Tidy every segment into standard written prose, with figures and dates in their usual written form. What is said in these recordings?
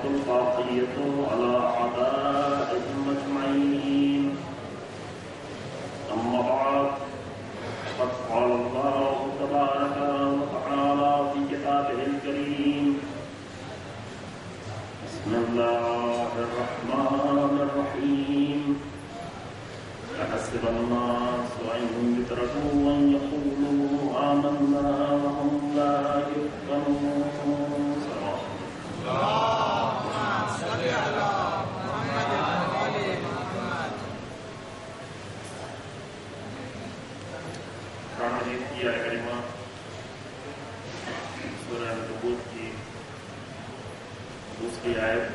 الباقية على أعدائهم أجمعين. أما بعد، قد قال الله تبارك وتعالى في كتابه الكريم: بسم الله الرحمن الرحيم. أحسب الناس أن يتركوا أن يقولوا آمنا وهم لا يفتنون. اللهم صل على محمد وآل محمد. قرآن مجید کی آیت کریمہ سورہ عنکبوت کی دوسری آیت،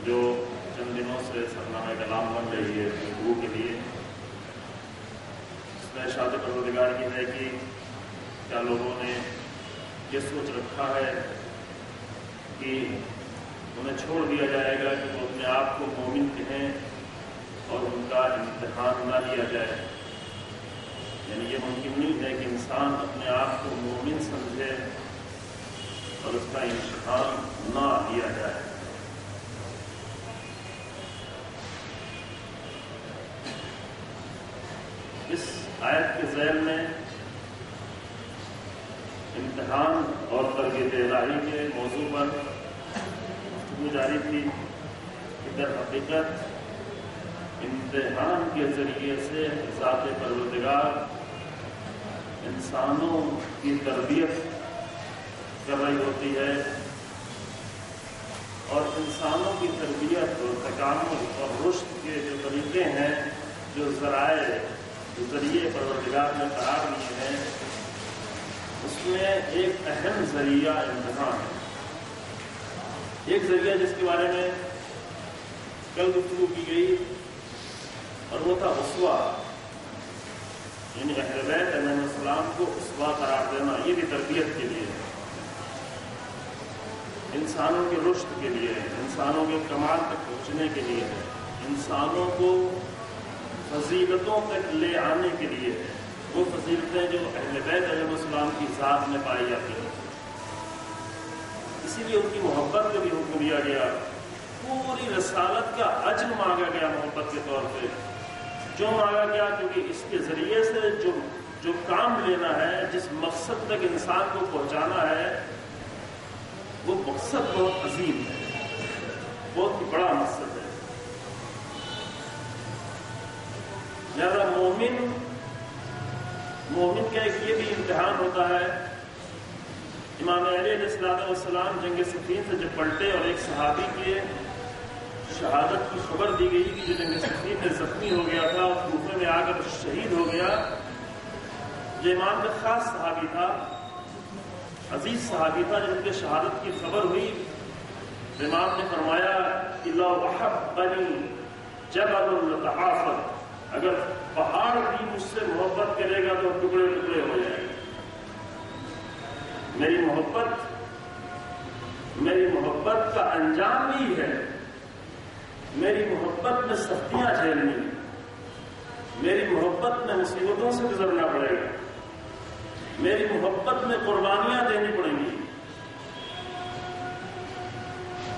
جو چند دنوں سے سرنامہ کلام بن رہی ہے گفتگو کے لیے، اس میں ارشاد پروردگار کی ہے کہ کیا لوگوں نے یہ سوچ رکھا ہے کہ انہیں چھوڑ دیا جائے گا کہ وہ اپنے آپ کو مومن کہیں اور ان کا امتحان نہ لیا جائے؟ یعنی یہ ممکن نہیں ہے کہ انسان اپنے آپ کو مومن سمجھے اور اس کا امتحان نہ لیا جائے۔ اس آیت کے ذیل میں امتحان اور تربیت الہی کے موضوع پر گفتگو جاری تھی کہ در حقیقت امتحان کے ذریعے سے ذات پروردگار انسانوں کی تربیت کر رہی ہوتی ہے، اور انسانوں کی تربیت اور تکامل اور رشد کے جو طریقے ہیں، جو ذریعے پروردگار نے قرار دیے ہیں، اس میں ایک اہم ذریعہ امتحان ہے۔ ایک ذریعہ جس کے بارے میں کل گفتگو کی گئی اور وہ تھا اسوہ، یعنی اہل بیت علیہ السلام کو اسوہ قرار دینا۔ یہ بھی تربیت کے لیے، انسانوں کے رشد کے لیے، انسانوں کے کمال تک پہنچنے کے لیے، انسانوں کو فضیلتوں تک لے آنے کے لیے، وہ فضیلتیں جو اہل بیت علیہ السلام کی ذات میں پائی جاتی ہیں۔ اسی لیے ان کی محبت کا بھی حکم دیا گیا، پوری رسالت کا اجر مانگا گیا محبت کے طور پہ، جو مانگا گیا کیونکہ اس کے ذریعے سے جو کام لینا ہے، جس مقصد تک انسان کو پہنچانا ہے، وہ مقصد بہت عظیم ہے، بہت ہی بڑا مقصد ہے۔ لہذا مومن کا ایک یہ بھی امتحان ہوتا ہے۔ امام علی علیہ السلام جنگ صفین سے جب پلٹے اور ایک صحابی کے شہادت کی خبر دی گئی کہ جو جنگ صفین میں زخمی ہو گیا تھا اور کوفے میں آ کر شہید ہو گیا، یہ امام کا خاص صحابی تھا، عزیز صحابی تھا۔ جب ان کے شہادت کی خبر ہوئی، امام نے فرمایا کہ لو احبنی جبل لتعافر، اگر پہاڑ بھی مجھ سے محبت کرے گا تو ٹکڑے ٹکڑے ہو جائے گا۔ میری محبت کا انجام بھی ہے، میری محبت میں سختیاں جھیلنی، میری محبت میں مصیبتوں سے گزرنا پڑے گا، میری محبت میں قربانیاں دینی پڑیں گی۔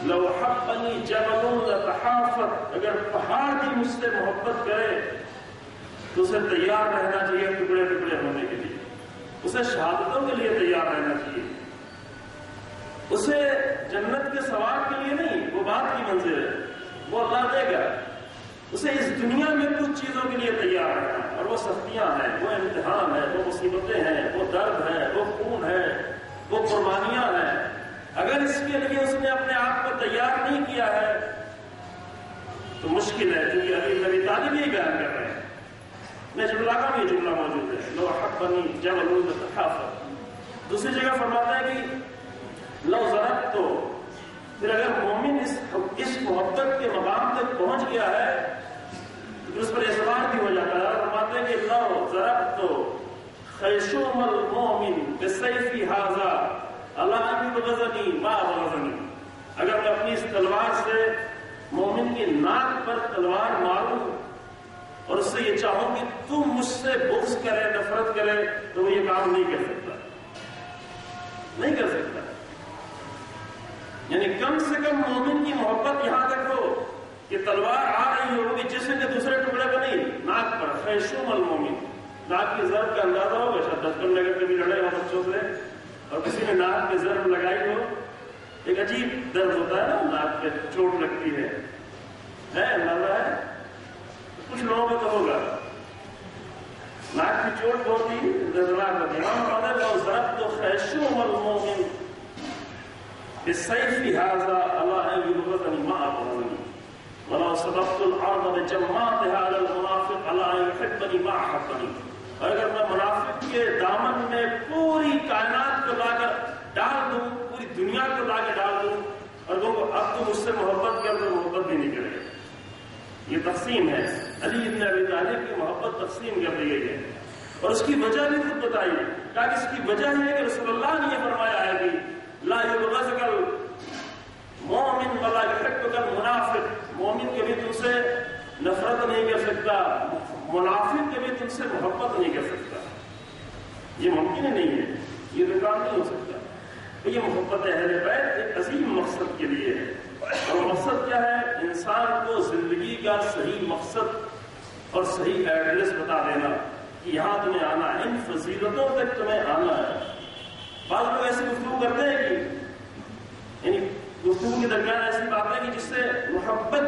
لو حبنی جبل لتحافر، اگر پہاڑ بھی مجھ سے محبت کرے تو اسے تیار رہنا چاہیے ٹکڑے ٹکڑے ہونے کے لیے، اسے شہادتوں کے لیے تیار رہنا چاہیے، اسے جنت کے ثواب کے لیے نہیں، وہ بات کی منزل ہے، وہ اللہ دے گا، اسے اس دنیا میں کچھ چیزوں کے لیے تیار رہنا، اور وہ سختیاں ہیں، وہ امتحان ہے، وہ مصیبتیں ہیں، وہ درد ہے، وہ خون ہے، وہ قربانیاں ہیں۔ اگر اس کے لیے اس نے اپنے آپ کو تیار نہیں کیا ہے تو مشکل ہے، کیونکہ ابھی نبی طالب یہ بیان کر رہے ہیں، میں جملہ کا بھی جملہ موجود ہے، لو احبنی جبل لتحافر۔ دوسری جگہ فرماتا ہے کہ لو ضربت، تو پھر اگر مومن اس محبت کے مقام تک پہنچ گیا ہے تو اس پر اعتبار بھی ہو جاتا ہے، اور فرماتے ہیں کہ لو ضربت خیشوم المؤمن بسیفی ھذا الا ان یبغضنی ما بغضنی، اگر میں اپنی اس تلوار سے مومن کی ناک پر تلوار ماروں اور اس سے یہ چاہوں کہ تم مجھ سے بغض کرے، نفرت کرے، تو وہ یہ کام نہیں کر سکتا، نہیں کر سکتا۔ یعنی کم سے کم مومن کی محبت یہاں تک ہو کہ تلوار آ رہی ہو کہ جسم کے دوسرے ٹکڑے پہ نہیں، ناک پر، خیشوم المومن، ناک کی ضرب کا اندازہ ہوگا، شاید 10-15 کبھی لڑے ہو بچوں سے اور کسی نے ناک پہ ضرب لگائی ہو، ایک عجیب درد ہوتا ہے نا، ناک پہ چوٹ لگتی ہے اندازہ ہے؟ کچھ لوگوں کو تو ہوگا، ناک کی چوٹ بہت ہی دردناک ہوتی ہے۔ ہم پڑھے تو ضرب تو خیشوم المومن بالسيف هذا على ان يبغضني ما ابغضني ولو سبقت الارض بجماعتها على المنافق على ان يحبني ما احبني، اور اگر میں منافق کے دامن میں پوری کائنات کو لا کر ڈال دوں، پوری دنیا کو لا کے ڈال دوں اور کہوں اب تو مجھ سے محبت کر تو محبت بھی نہیں کرے گا۔ یہ تقسیم ہے، علی بن ابی طالب کی محبت تقسیم کر دی گئی ہے، اور اس کی وجہ بھی خود بتائی، کہ اس کی وجہ یہ ہے کہ رسول اللہ نے یہ فرمایا ہے کہ لا یبغضک المؤمن ولا یحبک المنافق، مومن کبھی تم سے نفرت نہیں کر سکتا، منافق کبھی تم سے محبت نہیں کر سکتا، یہ ممکن ہی نہیں ہے، یہ ریکارڈ نہیں ہو سکتا۔ تو یہ محبت اہل بیت ایک عظیم مقصد کے لیے ہے، اور مقصد کیا ہے؟ انسان کو زندگی کا صحیح مقصد اور صحیح ایڈریس بتا دینا کہ یہاں تمہیں آنا ہے، ان فضیلتوں تک تمہیں آنا ہے۔ بعض لوگ ایسی گفتگو کرتے ہیں کہ یعنی گفتگو کے درمیان ایسی باتیں کہ جس سے محبت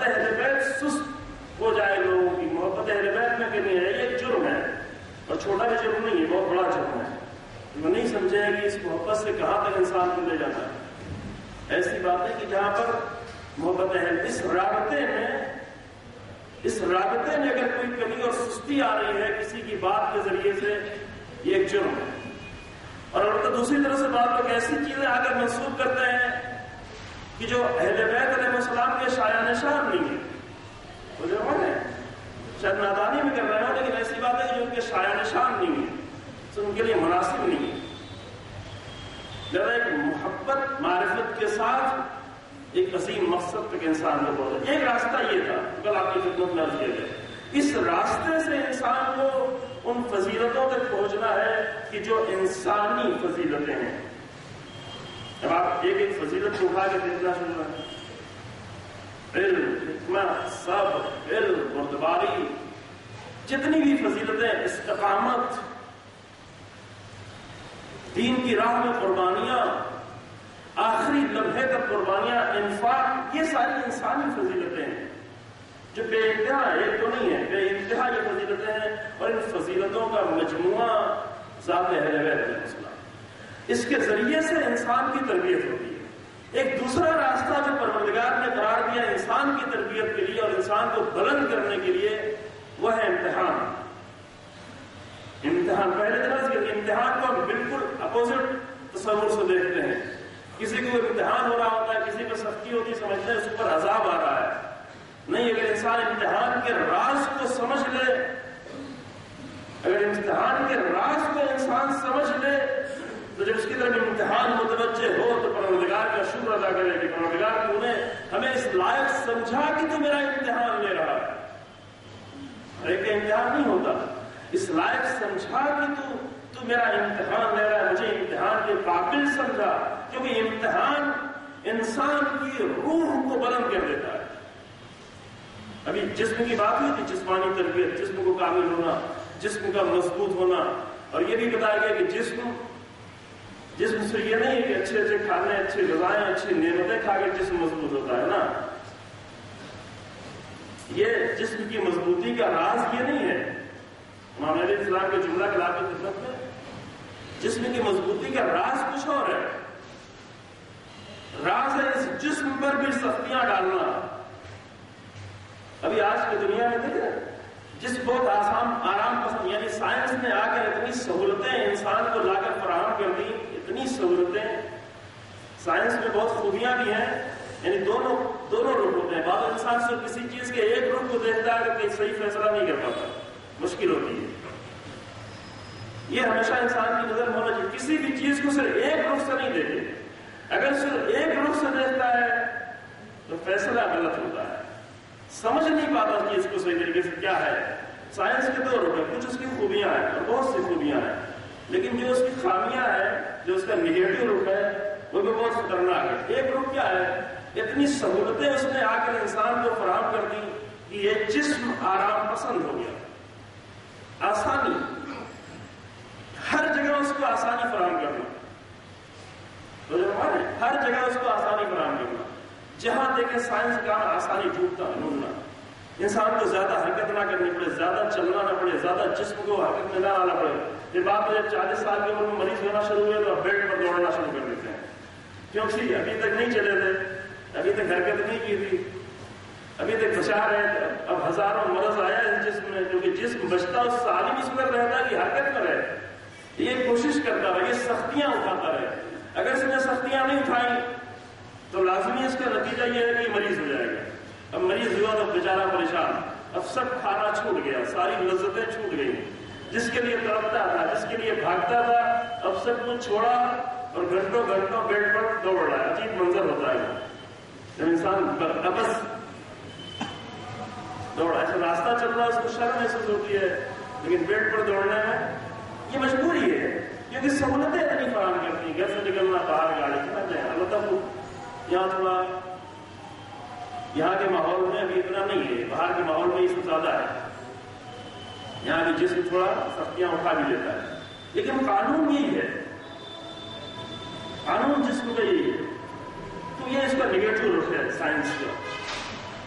اہل بیت سست ہو جائے لوگوں کی، محبت اہل بیت میں کرنی ہے، یہ جرم ہے، اور چھوٹا بھی جرم نہیں ہے، بہت بڑا جرم ہے۔ وہ نہیں سمجھے کہ اس محبت سے کہاں تک انسان کو لے جانا ہے۔ ایسی باتیں کہ جہاں پر محبت اہل، اس رابطے میں اگر کوئی کمی اور سستی آ رہی ہے کسی کی بات کے ذریعے سے، یہ ایک جرم ہے۔ اور البتہ دوسری طرف سے بعض لوگ ایسی چیزیں آ کر منسوخ کرتے ہیں کہ جو اہل بیت علیہ السلام کے شایان نشان نہیں ہے، وہ جو ہے شاید نادانی میں کر رہے ہو، لیکن ایسی بات ہے کہ جو ان کے شایان نشان نہیں ہے، تو ان کے لیے مناسب نہیں ہے۔ لہذا ایک محبت معرفت کے ساتھ ایک عظیم مقصد تک انسان کو پہنچا۔ ایک راستہ یہ تھا، کل آپ کی خدمت میں عرض کیا گیا، اس راستے سے انسان کو ان فضیلتوں تک پہنچنا ہے کہ جو انسانی فضیلتیں ہیں۔ اب آپ ایک ایک فضیلت کو اٹھا کے دیکھنا شروع کریں، علم، حکمت، صبر، علم، بردباری، جتنی بھی فضیلتیں، استقامت، دین کی راہ میں قربانیاں، آخری لمحے تک قربانیاں، انفاق، یہ ساری انسانی فضیلتیں ہیں جو بے انتہا، ایک تو نہیں ہے، بے انتہا یہ فضیلتیں ہیں، اور ان فضیلتوں کا مجموعہ ذات اہل بیت علیہ السلام، اس کے ذریعے سے انسان کی تربیت ہوتی ہے۔ ایک دوسرا راستہ جو پروردگار نے قرار دیا انسان کی تربیت کے لیے اور انسان کو بلند کرنے کے لیے، وہ ہے امتحان۔ امتحان پہلے طرح سے امتحان کو ہم بالکل اپوزٹ تصور سے دیکھتے ہیں، کسی کو امتحان ہو رہا ہوتا ہے، کسی کو سختی ہوتی ہے، سمجھتے ہیں اس پر عذاب آ رہا ہے۔ نہیں، اگر انسان امتحان کے راز کو سمجھ لے، اگر امتحان کے راز کو انسان سمجھ لے، تو جب اس کی طرف امتحان متوجہ ہو تو پروردگار کا شکر ادا کرے کہ پروردگار تو نے ہمیں اس لائق سمجھا کہ تو میرا امتحان لے رہا ہے۔ ہر ایک کا امتحان نہیں ہوتا، اس لائق سمجھا کہ تو میرا امتحان لے رہا ہے، مجھے امتحان کے قابل سمجھا، کیونکہ امتحان انسان کی روح کو بلند کر دیتا ہے۔ ابھی جسم کی بات ہوئی تھی، جسمانی تربیت، جسم کو کامل ہونا، جسم کا مضبوط ہونا، اور یہ بھی بتایا گیا کہ جسم سے یہ نہیں ہے کہ اچھے اچھے کھانے، اچھی غذائیں، اچھی نعمتیں کھا کے جسم مضبوط ہوتا ہے نا۔ یہ جسم کی مضبوطی کا راز یہ نہیں ہے۔ امام علیہ السلام کے جملہ کلام کی خدمت میں جسم کی مضبوطی کا راز کچھ اور ہے، راز ہے اس جسم پر بھی سختیاں ڈالنا۔ ابھی آج کی دنیا میں دیکھیں، جس بہت آرام پسند، یعنی سائنس نے آ کر اتنی سہولتیں انسان کو لا کر فراہم کر دی، اتنی سہولتیں، سائنس میں بہت خوبیاں بھی ہیں، یعنی دونوں رخ ہوتے ہیں۔ بعض انسان صرف کسی چیز کے ایک رخ کو دیکھتا ہے کہ صحیح فیصلہ نہیں کر پاتا، مشکل ہوتی ہے۔ یہ ہمیشہ انسان کی نظر ہونا چاہیے، کسی بھی چیز کو صرف ایک رخ سے نہیں دیکھے۔ اگر صرف ایک رخ سے دیکھتا ہے تو فیصلہ غلط ہوتا ہے، سمجھ نہیں پاتا چیز کو صحیح طریقے سے کیا ہے۔ سائنس کے دو رخ ہیں، کچھ اس کی خوبیاں ہیں اور بہت سی خوبیاں ہیں، لیکن جو اس کی خامیاں ہیں، جو اس کا نگیٹو رخ ہے، وہ بھی بہت خطرناک ہے۔ ایک گروپ کیا ہے، اتنی سہولتیں اس نے آ کر انسان کو فراہم کر دی کہ یہ جسم آرام پسند ہو گیا، آسانی، ہر جگہ اس کو آسانی فراہم کرنا، ہر جگہ اس کو آسانی فراہم کرنا، جہاں دیکھیں سائنس کا آسانی ڈھونڈنا، انسان کو زیادہ حرکت نہ کرنی پڑے، زیادہ چلنا نہ پڑے، زیادہ جسم کو حرکت میں نہ لانا پڑے۔ یہ بات جب 40 سال کی عمر میں مریض ہونا شروع ہوئے تو بیڈ پر دوڑنا شروع کر دیتے ہیں، کیونکہ ابھی تک نہیں چلے تھے، ابھی تک حرکت نہیں کی تھی، ابھی تک بچا رہے تھے، اب ہزاروں مرض آیا اس جسم میں، کیونکہ جسم بچتا اس عالم اس پر رہتا کہ حرکت میں رہے، یہ کوشش کرتا رہے، یہ سختیاں اٹھاتا رہے۔ اگر اس نے سختیاں نہیں اٹھائیں تو لازمی اس کا نتیجہ یہ ہے کہ مریض ہو جائے گا۔ اب مریض ہوا تو بیچارہ پریشان، اب سب کھانا چھوٹ گیا، ساری لذتیں چھوٹ گئی، جس کے لیے تڑپتا تھا، جس کے لیے بھاگتا تھا، اب سب کچھ چھوڑا اور گھنٹوں گھنٹوں بیڈ پر دوڑ رہا ہے۔ عجیب منظر ہوتا ہے جب انسان بس دوڑا، ایسا راستہ چل رہا ہے اس کو شرم محسوس ہوتی ہے، لیکن بیڈ پر دوڑنے میں یہ مجبوری ہے، کیونکہ سہولتیں اتنی فراہم کرتی ہیں، گھر سے نکلنا، باہر گاڑی چلا جائے، البتہ یہاں تھوڑا یہاں کے ماحول میں ابھی اتنا نہیں ہے، باہر کے ماحول میں یہ سب زیادہ ہے، یہاں بھی جسم تھوڑا سختیاں اٹھا بھی لیتا ہے، لیکن قانون یہی ہے، قانون جسم کا یہی ہے۔ تو یہ اس کا نگیٹو رخ ہے سائنس کا،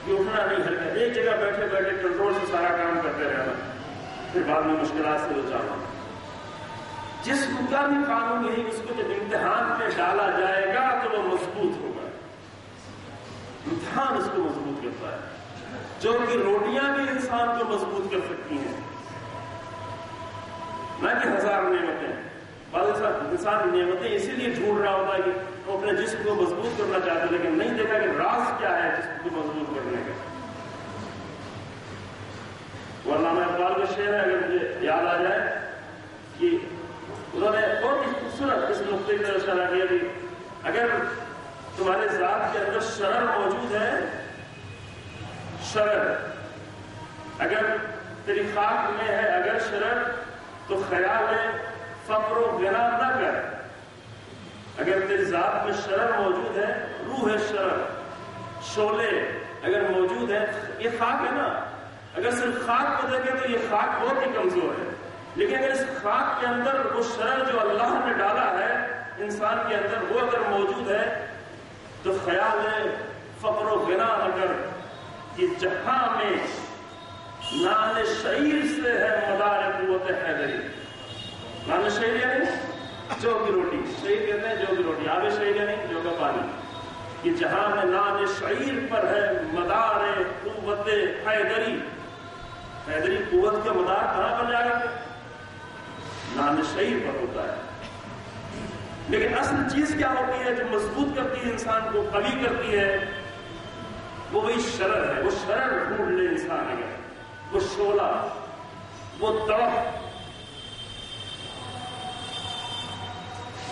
یہ اٹھنا نہیں، حرکت، ایک جگہ بیٹھے بیٹھے کنٹرول سے سارا کام کرتے رہنا، پھر بعد میں مشکلات سے بچانا۔ جسم کا بھی قانون یہی، اس کو جب امتحان پہ ڈالا جائے گا تو وہ مضبوط ہوگا، امتحان اس کو مضبوط کرتا ہے، جو کہ روٹیاں بھی انسان کو مضبوط کر سکتی ہیں، نہ کہ ہزار نعمتیں۔ بعض انسان نعمتیں اسی لیے ڈھونڈ رہا ہوتا ہے کہ وہ اپنے جسم کو مضبوط کرنا چاہتے ہیں، لیکن نہیں دیکھا کہ راز کیا ہے جسم کو مضبوط کرنے کا۔ علامہ اقبال کا شعر ہے، اگر مجھے یاد آ جائے، کہ انہوں نے بہت ہی خوبصورت اس نقطے کا اشارہ کیا کہ اگر تمہارے ذات کے اندر شرر موجود ہے، شرر اگر تیری خاک میں ہے، اگر شرر تو خیال ہے فقر و غنا نہ کر۔ اگر تیری ذات میں شرر موجود ہے، روح ہے شرر، شعلے اگر موجود ہے، یہ خاک ہے نا، اگر صرف خاک کو دیکھیں تو یہ خاک بہت ہی کمزور ہے، لیکن اگر اس خاک کے اندر وہ شرر جو اللہ نے ڈالا ہے انسان کے اندر، وہ اگر موجود ہے تو خیال ہے فقر و غنا اگر کہ جہاں میں نان شعیر سے ہے مدار قوت حیدری۔ نان شعیر یعنی جو کی روٹی، شعیر کہتے ہیں جو کی روٹی، آب شعیر یعنی جو کا پانی، کہ جہاں میں نان شعیر پر ہے مدار قوت حیدری۔ حیدری قوت کا مدار کہاں پر جا کر نان شعیر پر ہوتا ہے، لیکن اصل چیز کیا ہوتی ہے جو مضبوط کرتی ہے انسان کو، قوی کرتی ہے، وہ وہی شرر ہے۔ وہ شرر ڈھونڈ لے انسان، اگر وہ شعلہ، وہ تڑپ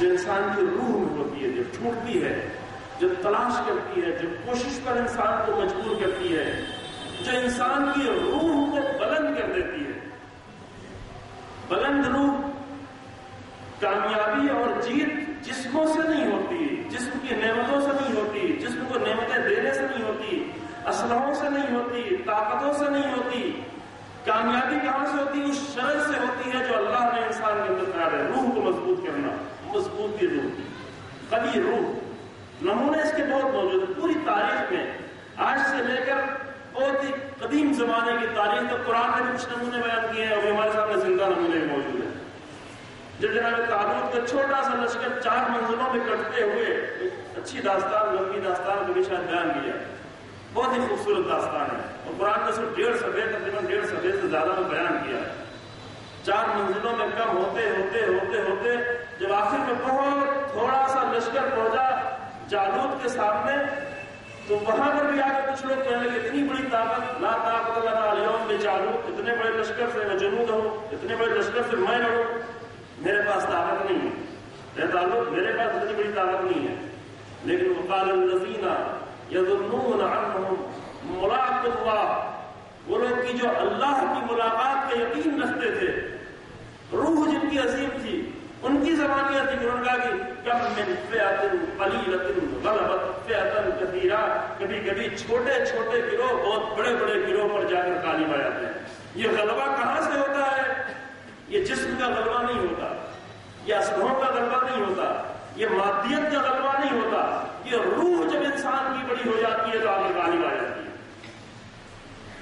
جو انسان کی روح میں ہوتی ہے، جو ٹوٹتی ہے، جو تلاش کرتی ہے، جو کوشش پر انسان کو مجبور کرتی ہے، جو انسان کی روح کو بلند کر دیتی ہے۔ بلند روح، کامیابی اور جیت جسموں سے نہیں ہوتی، جسم کی نعمتوں سے نہیں ہوتی، جسم کو نعمتیں دینے سے نہیں ہوتی، اسلحوں سے نہیں ہوتی، طاقتوں سے نہیں ہوتی۔ کامیابی کہاں سے ہوتی؟ اس شرر سے ہوتی ہے جو اللہ نے انسان کے اندر قرار ہے، روح کو مضبوط کرنا، مضبوطی روح کی، قوی روح۔ نمونے اس کے بہت موجود ہیں پوری تاریخ میں، آج سے لے کر بہت ہی قدیم زمانے کی تاریخ تک قرآن نے بھی کچھ نمونے بیان کیے ہیں، اور ہمارے سامنے زندہ نمونے موجود ہیں۔ جب جناب طالوت کا چھوٹا سا لشکر 4 منزلوں میں کٹتے ہوئے، اچھی داستان، لمبی داستان کو بھی شاید بیان کیا، بہت ہی خوبصورت داستان ہے، اور قرآن نے صرف 1.5 صفحے، تقریباً 1.5 صفحے سے زیادہ میں بیان کیا ہے۔ 4 منزلوں میں کم ہوتے ہوتے ہوتے ہوتے جب آخر میں بہت تھوڑا سا لشکر پہنچا جالوت کے سامنے، تو وہاں پر بھی آگے کچھ لوگ کہنے لگے اتنی بڑی طاقت، لا طاقت لنا اليوم بجالوت، اتنے بڑے لشکر سے میں جنود ہوں، اتنے بڑے لشکر سے میں لڑوں، میرے پاس طاقت نہیں ہے، میرے پاس اتنی بڑی طاقت نہیں ہے۔ لیکن وقال الذین یظنون انہم ملاق اللہ، وہ لوگ کی جو اللہ کی ملاقات کا یقین رکھتے تھے، روح جن کی عظیم تھی، ان کی زبانیاں تھی، انہوں نے کہا کہ کم من فئۃ قلیلۃ غلبت فئۃ کثیرہ، کبھی کبھی چھوٹے چھوٹے گروہ بہت بڑے بڑے گروہ پر جا کر غالب آ جاتے ہیں۔ یہ غلبہ کہاں سے ہوتا ہے؟ یہ جسم کا غلبہ نہیں ہوتا، یہ اسلحوں کا غلبہ نہیں ہوتا، یہ مادیت کا غلبہ نہیں ہوتا، یہ روح جب انسان کی بڑی ہو جاتی ہے تو آگے غالب آ جاتی ہے۔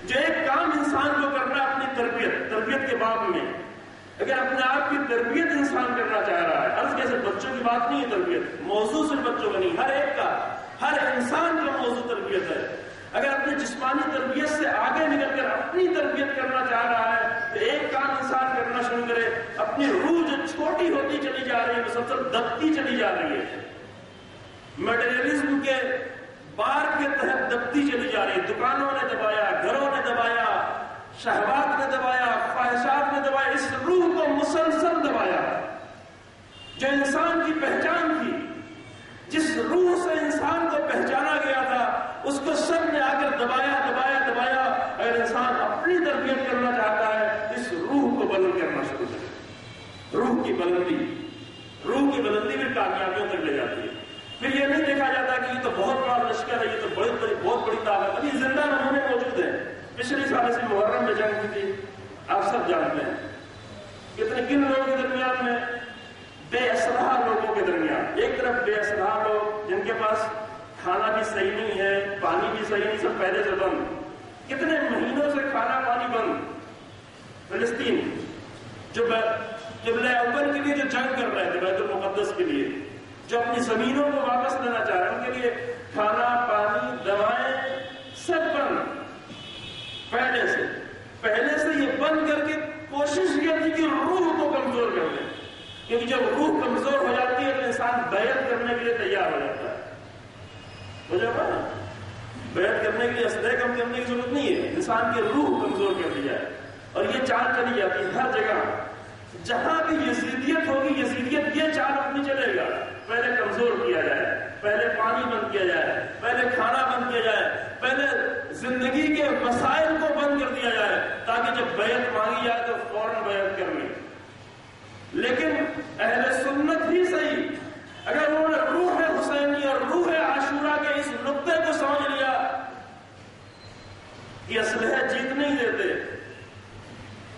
جو ایک کام انسان کو کرنا ہے اپنی تربیت کے باب میں، اگر اپنے آپ کی تربیت انسان کرنا چاہ رہا ہے، عرض کیسے بچوں کی بات نہیں ہے، تربیت موضوع صرف بچوں کا نہیں، ہر ایک کا، ہر انسان کا موضوع تربیت ہے۔ اگر اپنی جسمانی تربیت سے آگے نکل کر اپنی تربیت کرنا چاہ رہا ہے تو ایک کام انسان کرنا شروع کرے، اپنی روح جو چھوٹی ہوتی چلی جا رہی ہے، مسلسل دبتی چلی جا رہی ہے، میٹیریلزم کے بار کے تحت دبتی چلی جا رہی ہے، دکانوں نے دبایا، گھروں نے دبایا، شہوات نے دبایا، خواہشات نے دبایا، اس روح کو مسلسل دبایا جو انسان کی پہچان تھی، جس روح سے انسان کو پہچانا گیا تھا، اس کو سب نے آ کر دبایا دبایا دبایا۔ اگر انسان اپنی تربیت کرنا چاہتا ہے اس روح کو بلند کرنا شروع کرے۔ روح کی بلندی پھر کامیابیوں تک لے جاتی ہے۔ پھر یہ نہیں دیکھا جاتا کہ یہ تو بہت بڑا لشکر ہے، یہ تو بہت بڑی طاقت، ابھی زندہ نمونے موجود ہیں۔ پچھلی سال سے محرم میں جنگ ہوئی تھی، آپ سب جانتے ہیں، کن لوگوں کے درمیان میں؟ بے اسلحہ لوگوں کے درمیان۔ ایک طرف بے اسلحہ لوگ جن کے پاس کھانا بھی صحیح نہیں ہے، پانی بھی صحیح نہیں، سب پہلے سے بند، کتنے مہینوں سے کھانا پانی بند۔ فلسطین جو قبلہ اول کے لیے جو جنگ کر رہے تھے، بیت المقدس کے لیے، جو اپنی زمینوں کو واپس لینا چاہ رہے ہیں، ان کے لیے کھانا پانی دوائیں سب بند، پہلے سے یہ بند کر کے کوشش یہ تھی کہ روح کو کمزور کر دیں، کیونکہ جب روح کمزور ہو جاتی ہے تو انسان بیعت کرنے کے لیے تیار ہو جاتا ہے۔ ہو جاتا ہے بیعت کرنے کے لیے اسلحے کم کرنے کی ضرورت نہیں ہے، انسان کی روح کمزور کر دی جائے، اور یہ چال چلی جاتی ہے ہر جگہ۔ جہاں بھی یزیدیت ہوگی، یزیدیت یہ چال اپنی چلے گا، پہلے کمزور کیا جائے، پہلے پانی بند کیا جائے، پہلے کھانا بند کیا جائے، پہلے زندگی کے مسائل کو بند کر دیا جائے، تاکہ جب بیعت مانگی جائے تو فوراً بیعت کر لیں۔ لیکن اہل سنت ہی صحیح، اگر انہوں نے روح حسینی اور روح عاشورہ کے اس نقطے کو سمجھ لیا کہ اسلحے جیت نہیں دیتے،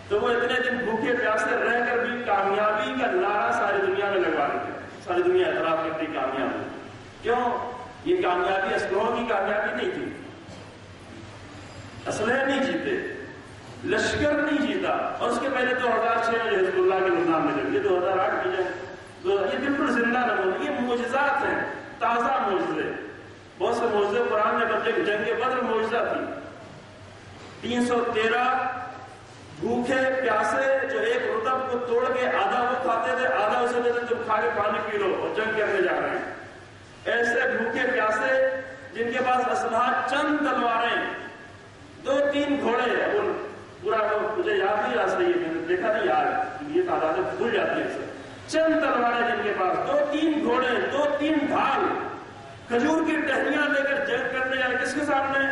تو وہ اتنے دن بھوکے پیاسے رہ کر بھی کامیابی کا نعرہ ساری دنیا میں لگوا دیتے، ساری دنیا اعتراف کرتی کامیابی۔ کیوں؟ یہ کامیابی اسلحوں کی کامیابی نہیں تھی، اسلحے نہیں جیتے، لشکر نہیں جیتا، اور اس کے پہلے 2006 میں حزب اللہ کے نظام میں جنگ، یہ 2008 میں جنگ، یہ بالکل زندہ نمونہ، یہ معجزات ہیں، تازہ معجزے، بہت سے معجزے قرآن میں بچے، جنگ بدر معجزہ تھی، 313 بھوکے پیاسے جو ایک رطب کو توڑ کے آدھا وہ کھاتے تھے، آدھا اسے دیتے تم کھا کے پانی پی لو اور جنگ کرنے جا رہے ہیں۔ ایسے بھوکے پیاسے جن کے پاس اسلحہ چند تلواریں، 2-3 گھوڑے، پورا مجھے یاد نہیں رہا صحیح، میں نے دیکھا نہیں یاد، یہ تعدادیں بھول جاتی ہیں، چند تلواریں جن کے پاس، 2-3 گھوڑے، 2-3 ڈھال، کھجور کی ٹہنیاں لے کر جنگ کرنے جا رہے، کس کے سامنے؟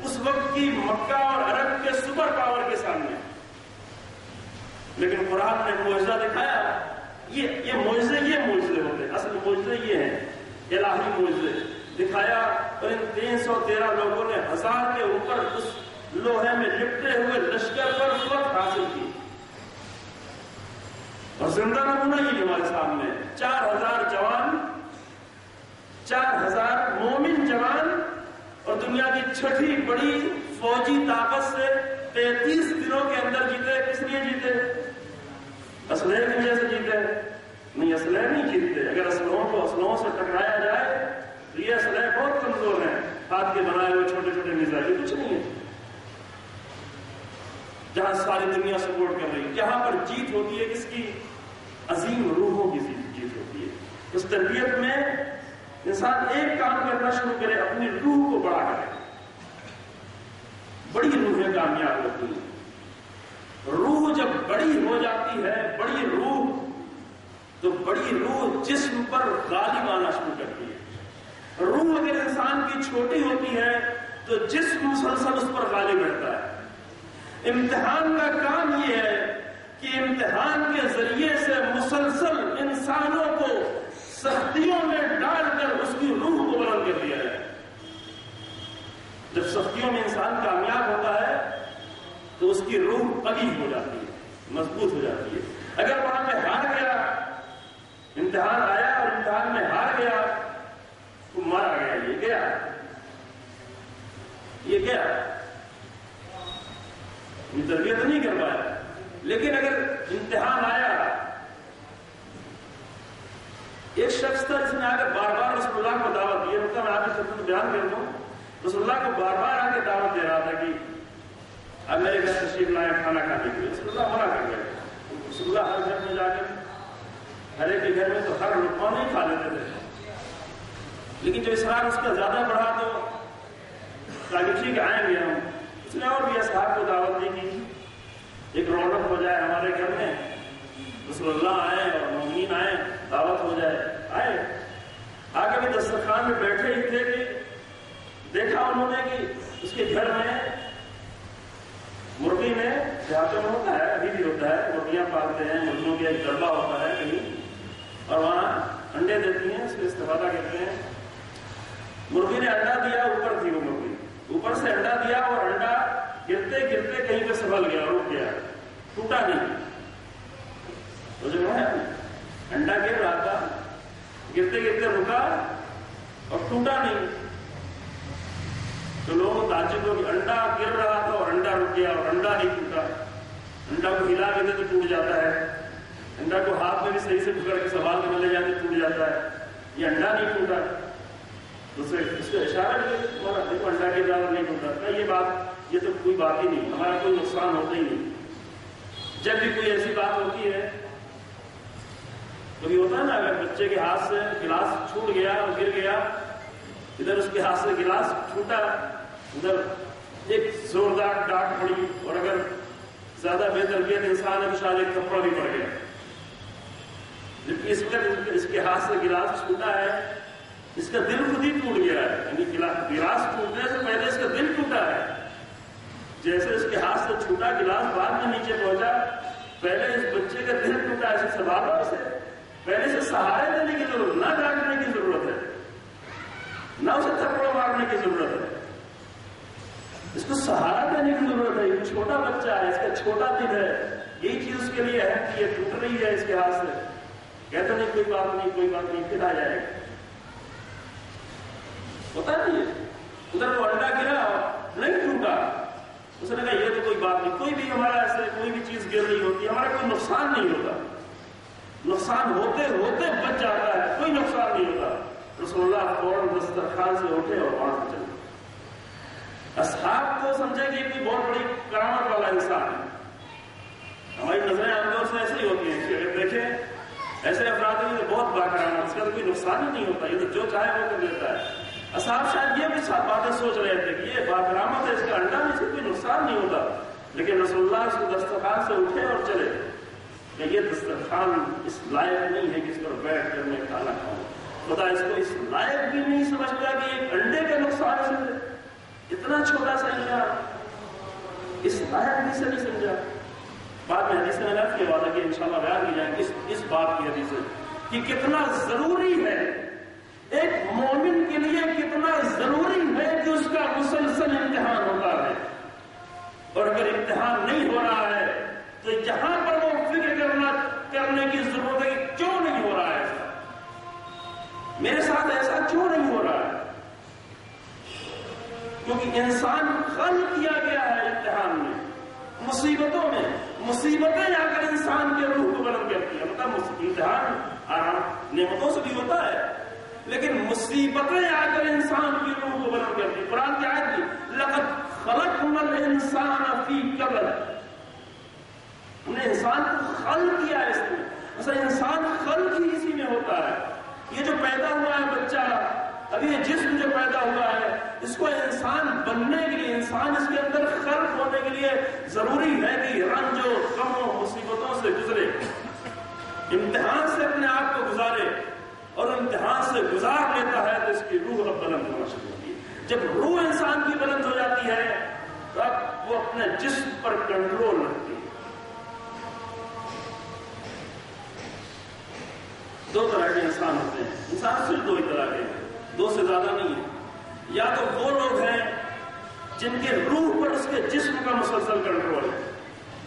اس وقت کی مکہ اور عرب کے سپر پاور کے سامنے۔ لیکن قرآن نے معجزہ دکھایا، یہ معجزے ہوتے ہیں، اصل معجزے یہ ہیں، الہی معجزے دکھایا، اور ان 313 لوگوں نے 1000 کے اوپر اس لوہے میں لپٹے ہوئے لشکر پر فتح حاصل کی، اور زندہ نمونہ ہی ہمارے سامنے 4000 جوان، 4000 مومن جوان، اور دنیا کی چھٹی بڑی فوجی طاقت سے 33 دنوں کے اندر جیتے۔ کس لیے جیتے؟ اسلحے کی وجہ سے جیتے نہیں، اسلحے نہیں جیتتے۔ اگر اسلحوں سے ٹکرایا جائے تو یہ اسلحے بہت کمزور ہیں، ہاتھ کے بنائے ہوئے چھوٹے چھوٹے میزائل کچھ نہیں ہے۔ جہاں ساری دنیا سپورٹ کر رہی ہے، جہاں پر جیت ہوتی ہے کس کی؟ عظیم روحوں کی جیت ہوتی ہے۔ اس تربیت میں انسان ایک کام کرنا شروع کرے، اپنی روح کو بڑا کرے، بڑی روحیں کامیاب ہوتی ہیں۔ روح جب بڑی ہو جاتی ہے، بڑی روح جسم پر غالب آنا شروع کرتی ہے۔ روح اگر انسان کی چھوٹی ہوتی ہے تو جسم مسلسل اس پر غالب رہتا ہے۔ امتحان کا کام یہ ہے کہ امتحان کے ذریعے سے مسلسل انسان سختیوں میں ڈال کر اس کی روح کو بلند کر دیا جائے. جب سختیوں میں انسان کامیاب ہوتا ہے تو اس کی روح پکی ہو جاتی ہے, مضبوط ہو جاتی ہے. اگر وہاں پہ ہار گیا, امتحان آیا اور امتحان میں ہار گیا تو مارا گیا, یہ گیا, یہ گیا, یہ تربیت نہیں کر پایا. لیکن اگر امتحان آیا, ایک شخص تھا جس نے آ کر بار بار رسول اللہ کو دعوت دی, میں آپ کی خدمت میں بیان کر دوں, رسول اللہ کو بار بار آ کے دعوت دے رہا تھا کہ اب میرے گھر تشریف لائے کھانا کھانے کے لیے. رسول اللہ منع کر گئے. رسول اللہ ہر گھر میں جا کے, ہر ایک کے گھر میں تو ہر لقمہ نہیں کھا لیتے تھے, لیکن جو اصرار اس کا زیادہ بڑھا تو کہا ٹھیک آئیں گے ہم. اس نے اور بھی اصحاب کو دعوت دی کہ ایک رونق ہو جائے ہمارے گھر میں, رسول اللہ آئے اور مومنین آئے, دعوت ہو جائے. آئے, آ کے بھی دسترخوان میں بیٹھے ہی تھے کہ دیکھا انہوں نے کہ اس کے گھر میں مرغی نے, دیہاتوں میں ہوتا ہے, ابھی بھی ہوتا ہے, مرغیاں پالتے ہیں, مرغیوں کا ایک ڈبہ ہوتا ہے کہیں, اور وہاں انڈے دیتی ہیں, اس کو استفادہ کرتے ہیں. مرغی نے انڈا دیا, اوپر تھی وہ مرغی, اوپر سے انڈا دیا اور انڈا گرتے گرتے کہیں پہ سنبھل گیا, رک گیا, ٹوٹا نہیں. تو جو ہے انڈا گر رہا تھا, گرتے گرتے رکا اور ٹوٹا نہیں. تو لوگوں کو تعجب ہو کہ انڈا گر رہا تھا اور انڈا رک گیا اور انڈا نہیں ٹوٹا. انڈا کو ہلا کے دے تو ٹوٹ جاتا ہے, انڈا کو ہاتھ میں بھی صحیح سے پکڑ کے سوال کے لے جاتے ٹوٹ جاتا ہے, یہ انڈا نہیں ٹوٹا. اس کو اشارہ دیکھو انڈا گر رہا نہیں ٹوٹا. یہ بات, یہ تو کوئی بات ہی نہیں, ہمارا کوئی نقصان ہوتا ہی نہیں. جب بھی کوئی ایسی بات ہوتی ہے, کبھی ہوتا ہے نا, اگر بچے کے ہاتھ سے گلاس چھوٹ گیا اور گر گیا, ادھر اس کے ہاتھ سے گلاس چھوٹا, ادھر ایک زوردار ڈانٹ پڑی, اور اگر زیادہ بے تربیت انسان ہے تو شاید ایک تھپڑ بھی پڑ گیا. جبکہ اس وقت اس کے ہاتھ سے گلاس چھوٹا ہے, اس کا دل خود ہی ٹوٹ گیا ہے, یعنی گلاس ٹوٹنے سے پہلے اس کا دل ٹوٹا ہے. جیسے اس کے ہاتھ سے چھوٹا گلاس بعد میں نیچے پہنچا, پہلے اس بچے کا دل ٹوٹا. ایسے سوالوں سے پہلے سے سہارے دینے کی ضرورت, نہ ڈانٹنے کی ضرورت ہے, نہ اسے تھپڑ مارنے کی ضرورت ہے, اس کو سہارا دینے کی ضرورت ہے. یہ چھوٹا بچہ ہے, اس کا چھوٹا دل ہے, یہی چیز اس کے لیے ہے کہ یہ ٹوٹ رہی ہے اس کے ہاتھ سے. کہتے نہیں کوئی بات نہیں, کوئی بات نہیں, پھر آ جائے گا. ہوتا نہیں ہے. ادھر وہ انڈا گرا نہیں ٹوٹا, اس نے کہا یہ تو کوئی بات نہیں, کوئی بھی ہمارا ایسے کوئی بھی چیز گر رہی ہوتی, ہمارا کوئی نقصان نہیں ہوتا. نقصان ہوتے ہوتے بچ جاتا ہے, کوئی نقصان نہیں ہوتا. رسول اللہ فوراً دسترخوان سے اٹھے اور وہاں سے چلے. اصحاب کو سمجھے کہ یہ کوئی بہت بڑی کرامت والا انسان ہے. ہماری نظریں عام طور سے ایسے ہی ہوتی ہیں کہ اگر دیکھیں ایسے افراد ہیں تو بہت باکرامت, اس کا تو کوئی نقصان ہی نہیں ہوتا, یہ تو جو چاہے وہ کر لیتا ہے. اصحاب شاید یہ بھی باتیں سوچ رہے تھے کہ یہ باکرامت ہے, اس کا انڈا میں سے کوئی نقصان نہیں ہوتا. لیکن رسول اللہ اس کو دسترخوان سے اٹھے اور چلے کہ یہ دسترخوان اس لائق نہیں ہے کہ اس پر بیٹھ کر میں کھانا کھاؤں. خدا اس کو اس لائق بھی نہیں سمجھتا کہ ایک انڈے کا نقصان سے اتنا چھوٹا سا انسان اس لائق بھی سے نہیں سمجھا. بعد میں حدیث میں نقل کے وعدہ کہ انشاءاللہ بیان کی جائیں گے اس بات کی حدیث کہ کتنا ضروری ہے ایک مومن کے لیے, کتنا ضروری ہے کہ اس کا مسلسل امتحان ہوتا ہے. اور اگر امتحان نہیں ہو رہا ہے تو یہاں پر وہ فکر کرنے کی ضرورت ہے کہ کیوں نہیں ہو رہا ہے ایسا, میرے ساتھ ایسا کیوں نہیں ہو رہا ہے. کیونکہ انسان خلق کیا گیا ہے امتحان میں, مصیبتوں میں. مصیبتیں آ کر انسان کے روح کو بلند کرتی ہیں. مطلب امتحان آرام نعمتوں سے بھی ہوتا ہے, لیکن مصیبتیں آ کر انسان کی روح کو بلند کرتی ہیں. قرآن کی آیت کی لقد خلقنا الانسان فی کبد, ہم نے انسان کو خلق کیا ہے اس میں. اصل انسان خلق ہی اسی میں ہوتا ہے. یہ جو پیدا ہوا ہے بچہ, ابھی یہ جسم جو پیدا ہوا ہے, اس کو انسان بننے کے لیے, انسان اس کے اندر خلق ہونے کے لیے ضروری ہے کہ رنجوں غموں مصیبتوں سے گزرے, امتحان سے اپنے آپ کو گزارے, اور امتحان سے گزار لیتا ہے تو اس کی روح اب بلند ہونا شروع ہوتی ہے. جب روح انسان کی بلند ہو جاتی ہے تو اب وہ اپنے جسم پر کنٹرول رکھتی ہے. دو طرح کے انسان ہوتے ہیں. انسان صرف دو ہی طرح کے ہیں, دو سے زیادہ نہیں ہے. یا تو وہ لوگ ہیں جن کے روح پر اس کے جسم کا مسلسل کنٹرول ہے.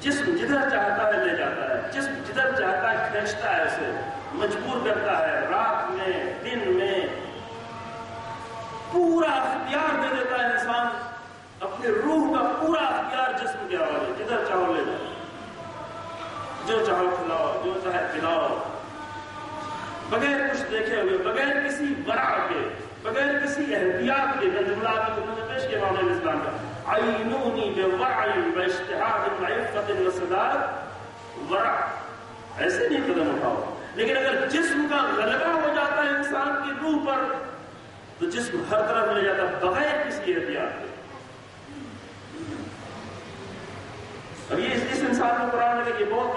جسم جدھر چاہتا ہے لے جاتا ہے, جسم جدھر چاہتا ہے کھینچتا ہے, اسے مجبور کرتا ہے. رات میں دن میں پورا اختیار دے دیتا ہے انسان, اپنے روح کا پورا اختیار جسم کے حوالے, جدھر چاہو لے جاؤ, جو چاہو کھلاؤ, جو چاہے پلاؤ, بغیر کچھ دیکھے ہوئے, بغیر کسی ورع کے, بغیر کسی احتیاط کے. جملات نے پیش کیا معاملے اسلام کا, عینونی بورع واجتہاد وعفت وصداق. ورع ایسے نہیں قدم اٹھاؤ, لیکن اگر جسم کا غلبہ ہو جاتا ہے انسان کی روح پر تو جسم ہر طرف لے جاتا ہے بغیر کسی احتیاط کے. اب یہ اس انسان کو قرآن میں کہ بہت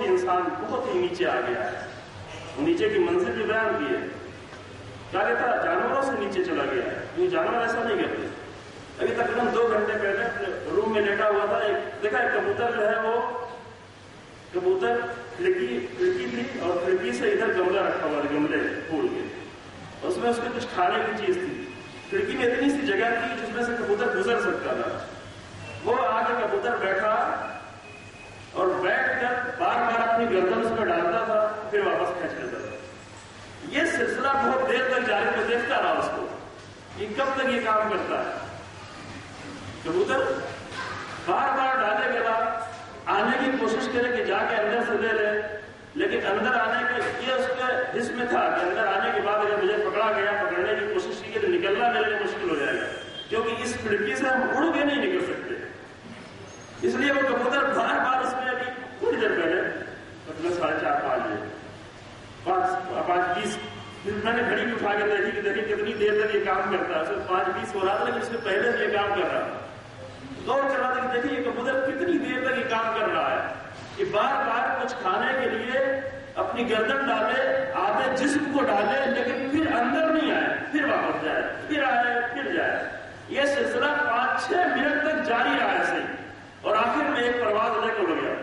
ہی انسان بہت ہی نیچے آ گیا ہے. نیچے کی منزل بھی بیان کی ہے. کیا کہتا ہے, جانوروں سے نیچے چلا گیا ہے. یہ جانور ایسا نہیں کرتے. ابھی تقریباً 2 گھنٹے پہلے روم میں لیٹا ہوا تھا, دیکھا ایک کبوتر جو ہے, وہ کبوتر کھڑکی تھی اور کھڑکی سے ادھر گملہ رکھا ہوا تھا, گملے پھول کے, اس میں اس کے کچھ کھانے کی چیز تھی. کھڑکی میں اتنی سی جگہ تھی جس میں سے کبوتر گزر سکتا تھا. وہ آگے کبوتر بیٹھا اور بیٹھ کر بار بار اپنی گردن اس میں ڈالتا تھا, پھر واپس کھینچ لیتا تھا. یہ سلسلہ بہت دیر تک جاری, میں دیکھتا رہا اس کو, یہ کب تک یہ کام کرتا ہے. کبوتر بار بار ڈالے گا, آنے کی کوشش کرے کہ جا کے اندر سے لے لے, لیکن اندر آنے کے یہ اس کے حص میں تھا کہ اندر آنے کے بعد اگر مجھے پکڑا گیا, پکڑنے کی کوشش کی تو نکلنا میرے لیے مشکل ہو جائے گا, کیونکہ اس کھڑکی سے ہم اڑ کے نہیں نکل سکتے. اس لیے وہ کبوتر بار بار اس میں ابھی تھوڑی دیر پہلے 5:20 میں نے گھڑی اٹھا کے دیکھی کتنی دیر تک یہ کام کرتا ہے. 5:20 ہو رہا تھا, لیکن اس سے پہلے سے یہ کام کر رہا تھا. دور کر رہا تھا کہ دیکھیے یہ کبوتر کتنی دیر تک یہ کام کر رہا ہے, کہ بار بار کچھ کھانے کے لیے اپنی گردن ڈالے, آدھے جسم کو ڈالے, لیکن پھر اندر نہیں آئے, پھر واپس جائے, پھر آئے, پھر جائے. یہ سلسلہ 5-6 منٹ تک جاری رہا ایسے ہی, اور آخر میں ایک پرواز لے کر اڑ گیا.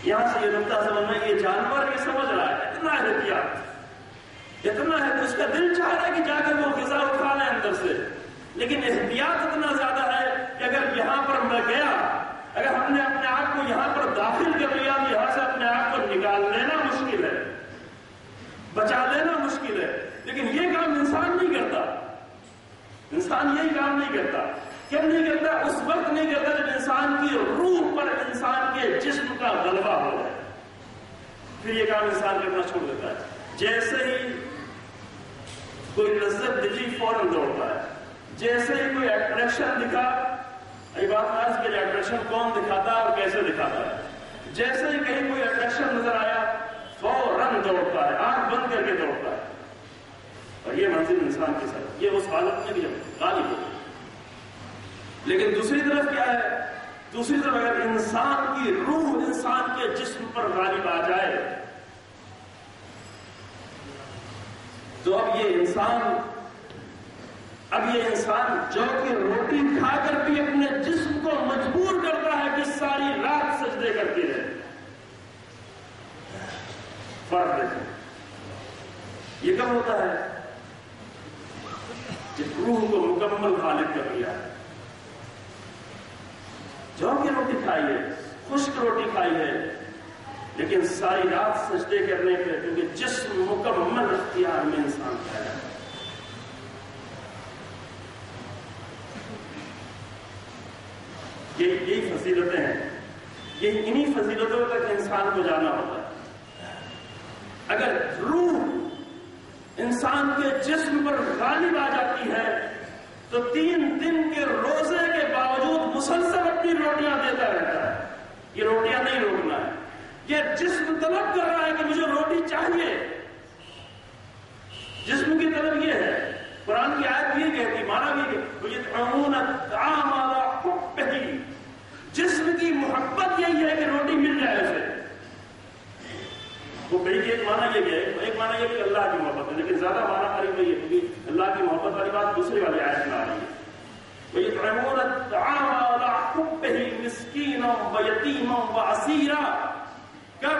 یہاں سے یہ نقطہ سمجھنا, یہ جانور یہ سمجھ رہا ہے اتنا احتیاط, اتنا ہے کہ اس کا دل چاہ رہا ہے کہ جا کر وہ غذا اٹھا لے اندر سے, لیکن احتیاط اتنا زیادہ ہے کہ اگر یہاں پر میں گیا, اگر ہم نے اپنے آپ کو یہاں پر داخل کر لیا تو یہاں سے اپنے آپ کو نکال لینا مشکل ہے, بچا لینا مشکل ہے. لیکن یہ کام انسان نہیں کرتا. انسان یہی کام نہیں کرتا. کیوں نہیں کرتا؟ اس وقت نہیں کرتا جب انسان کی روح پر انسان کے جسم کا غلبہ ہو جائے, پھر یہ کام انسان کرنا چھوڑ دیتا ہے. جیسے ہی کوئی لذت دلی فوراً دوڑتا ہے, جیسے ہی کوئی اٹریکشن دکھا, یہ بات آج کے اٹریکشن کون دکھاتا ہے اور کیسے دکھاتا ہے, جیسے ہی کہیں کوئی اٹریکشن نظر آیا فوراً دوڑتا ہے, آنکھ بند کر کے دوڑتا ہے. اور یہ منزل انسان کے ساتھ, یہ اس حالت میں بھی غالب ہوتا ہے. لیکن دوسری طرف کیا ہے, دوسری طرف اگر انسان کی روح انسان کے جسم پر غالب آ جائے تو اب یہ انسان جو کہ روٹی کھا کر بھی اپنے جسم کو مجبور کرتا ہے کہ ساری رات سجدے کرتی رہے. فرق دیکھیں, یہ کب ہوتا ہے؟ جب روح کو مکمل غالب کر لیا ہے. جو کی روٹی کھائی ہے, خشک روٹی کھائی ہے, لیکن ساری رات سجدے کرنے کے, کیونکہ جسم مکمل اختیار میں انسان کھایا ہے. یہی فضیلتیں ہیں, انہی فضیلتوں تک انسان کو جانا ہوتا ہے. اگر روح انسان کے جسم پر غالب آ جاتی ہے تو 3 دن کے روزے کے باوجود مسلسل اپنی روٹیاں دیتا رہتا ہے. یہ روٹیاں نہیں روکنا ہے, یہ جسم طلب کر رہا ہے کہ مجھے روٹی چاہیے. جسم کی طلب یہ ہے, قرآن کی آیت یہ کہتی, مانا بھی یطعمون الطعام علی حبہ, جسم کی محبت یہی ہے کہ روٹی مل جائے اسے. وہ کہیں ایک معنی یہ بھی ہے, ایک معنی یہ بھی اللہ کی محبت ہے, لیکن زیادہ معنی قریب یہ ہے کیونکہ اللہ کی محبت والی بات دوسری والی آیت میں آ رہی ہے. وَيُطْعِمُونَ الطَّعَامَ عَلَىٰ حُبِّهِ مِسْكِينًا وَيَتِيمًا وَأَسِيرًا. کب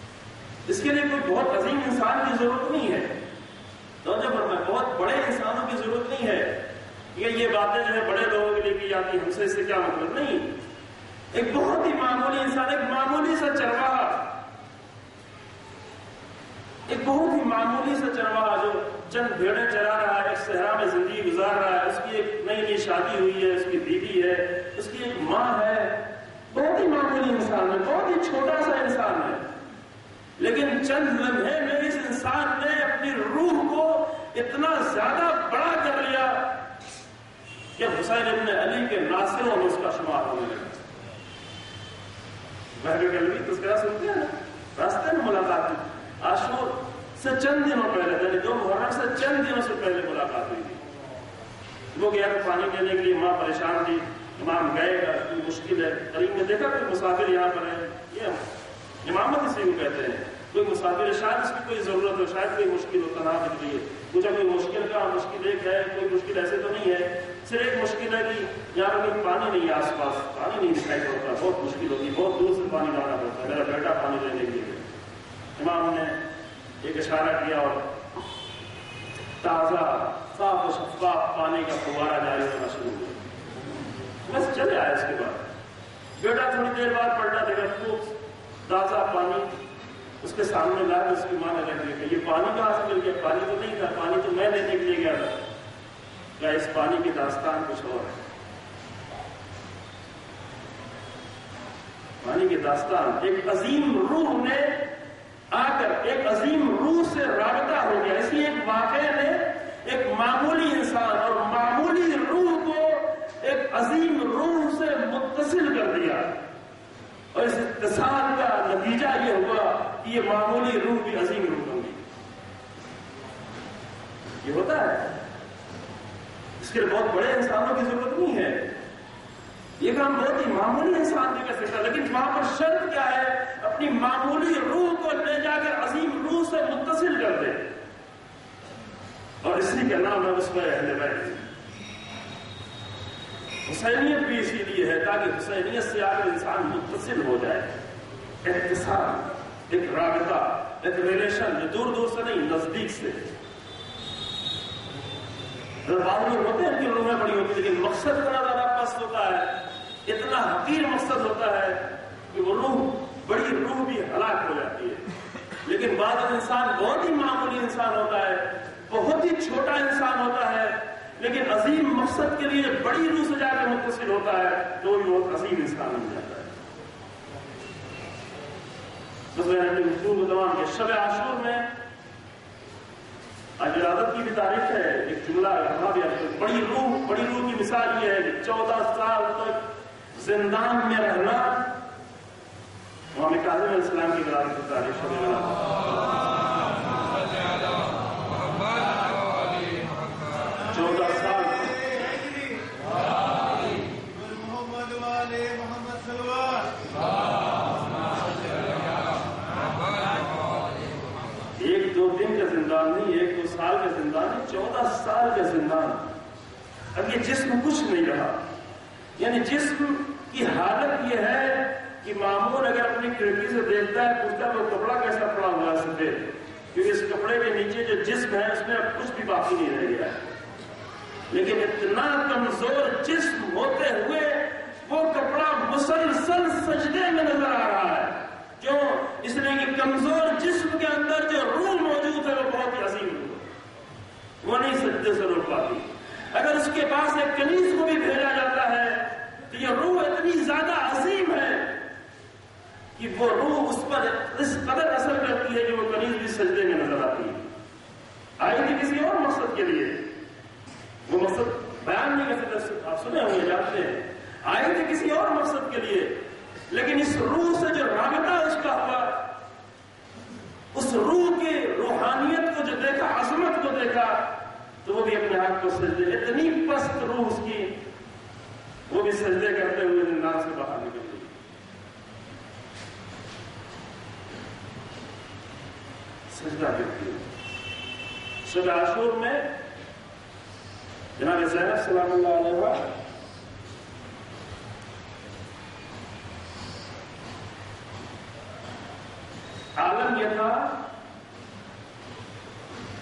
اس کے لیے کوئی بہت عظیم انسان کی ضرورت نہیں ہے، بہت بڑے انسانوں کی ضرورت نہیں ہے کہ یہ باتیں جو ہے بڑے لوگوں کے لیے کی جاتی ہیں، ہم سے اس سے کیا مطلب نہیں. ایک بہت ہی معمولی انسان، ایک معمولی سا چرواہا، ایک بہت ہی معمولی سا چرواہا جو چند بھیڑیں چرا رہا ہے، ایک صحرا میں زندگی گزار رہا ہے، اس کی ایک نئی شادی ہوئی ہے، اس کی بیوی ہے، اس کی ایک ماں ہے، بہت ہی معمولی انسان ہے، بہت ہی چھوٹا سا انسان ہے، لیکن چند لمحے میں اس انسان نے اپنی روح کو اتنا زیادہ بڑا کر لیا کہ حسین ابن علی کے ناصروں میں اس کا شمار ہونے لگا. بہرحال کلوی تذکرہ سنتے ہیں نا، راستے میں ملاقات ہوئی، عاشور سے چند دنوں پہلے، یعنی 2 محرم سے چند دنوں سے پہلے ملاقات ہوئی تھی. وہ گیا تو پانی دینے کے لیے، ماں پریشان تھی، امام گئے گا، کوئی مشکل ہے. قریب میں دیکھا کوئی مسافر یہاں پر ہے، یہ امامت اسی کو کہتے ہیں، کوئی مسافر ہے، شاید اس کی کوئی ضرورت ہو، شاید کوئی مشکل ہو، تنہا دکھ رہی ہے. پوچھا کوئی مشکل کا؟ مشکل ایک ہے، کوئی مشکل ایسے تو نہیں ہے، صرف ایک مشکل ہے کہ یہاں پر کوئی پانی نہیں ہے، آس پاس پانی نہیں دکھائی پڑتا، بہت مشکل ہوتی ہے، بہت دور سے پانی لانا پڑتا ہے، میرا بیٹا پانی لینے کے لیے. امام نے ایک اشارہ کیا اور تازہ صاف و شفاف پانی کا فوارہ جاری ہونا شروع ہوا. بس چلے آئے. اس کے بعد بیٹا تھوڑی دیر بعد پلٹا دیکھا خوب تازہ پانی اس کے سامنے لا کے اس کی ماں نے رکھ دیا کہ یہ پانی کہاں سے مل گیا؟ پانی تو نہیں تھا، پانی تو میں لینے کے لیے گیا تھا. کیا اس پانی کی داستان کچھ اور ہے؟ پانی کی داستان ایک عظیم روح نے آ کر ایک عظیم روح سے رابطہ ہو گیا. اسی ایک واقعے نے ایک معمولی انسان اور معمولی روح کو ایک عظیم روح سے متصل کر دیا، اور اس اتصال کا نتیجہ یہ ہوا کہ یہ معمولی روح بھی عظیم روح ہوگی. یہ ہوتا ہے. اس کے لیے بہت بڑے انسانوں کی ضرورت نہیں ہے، یہ کام بہت ہی معمولی انسان بھی کر سکتا. لیکن وہاں پر شرط کیا ہے؟ اپنی معمولی روح کو لے جا کر عظیم روح سے متصل کر دے، اور اسی کا نام ہے اس میں اہل بیت. حسینیت بھی اسی لیے ہے تاکہ حسینیت سے آگے انسان متصل ہو جائے. اتصال، ایک رابطہ، ایک ریلیشن جو دور دور سے نہیں، نزدیک سے. بعض لوگ ہوتے ہیں کہ روحیں بڑی ہوتی ہیں، لیکن مقصد اتنا زیادہ پست ہوتا ہے، اتنا حقیر مقصد ہوتا ہے کہ وہ بڑی روح بھی ہلاک ہو جاتی ہے. لیکن بعض انسان بہت ہی معمولی انسان ہوتا ہے، بہت ہی چھوٹا انسان ہوتا ہے، لیکن عظیم مقصد کے لیے بڑی روح سے جا کے متصل ہوتا ہے تو وہ بہت عظیم انسان بن جاتا ہے. بس میں اپنی گفتگو کو تمام کہ شب عاشور میں آج ولادت کی بھی تاریخ ہے. ایک جملہ یہاں بھی بڑی روح کی مثال یہ ہے کہ 14 سال تک زندان میں رہنا. امام کاظم علیہ السلام کی ولادت کی تاریخ شب ولادت 14 سال. ایک دو دن کا زندان نہیں، 1-2 سال کا زندان نہیں، 14 سال کا زندان. اب یہ جسم کچھ نہیں رہا، یعنی جسم کی حالت یہ ہے کہ مامون اگر اپنی کھڑکی سے دیکھتا ہے پوچھتا ہے وہ کپڑا کیسا پڑا ہوا ہے سفید، کیونکہ اس کپڑے کے نیچے جو جسم ہے اس میں اب کچھ بھی باقی نہیں رہ گیا ہے. لیکن اتنا کمزور جسم ہوتے ہوئے وہ کپڑا مسلسل سجدے میں نظر آ رہا ہے. کیوں؟ اس لیے کہ کمزور جسم کے اندر جو روح موجود ہے وہ بہت ہی عظیم روح ہے، وہ نہیں سجدے سے روک پاتی. اگر اس کے پاس ایک کنیز کو بھی بھیجا جاتا ہے تو یہ روح اتنی زیادہ عظیم ہے کہ وہ روح اس پر اس قدر اثر کرتی ہے کہ وہ کنیز بھی سجدے میں نظر آتی ہے. آئی تھی کسی اور مقصد کے لیے، وہ مقصد بیان نہیں کر سکتے، آپ سنے ہوں گے، جانتے ہیں. آئی تھی کسی اور مقصد کے لیے، لیکن اس روح سے جو رابطہ اس کا ہوا، اس روح کی روحانیت کو جو دیکھا، عظمت کو دیکھا، تو وہ بھی اپنے ہاتھ کو سجدے، اتنی پست روح اس کی، وہ بھی سجدے کرتے ہوئے زندان سے باہر نکل گئی. سجدہ کرتی ہے. شب عاشور میں جناب زینب سلام اللہ علیہ عالم مطلب یہ تھا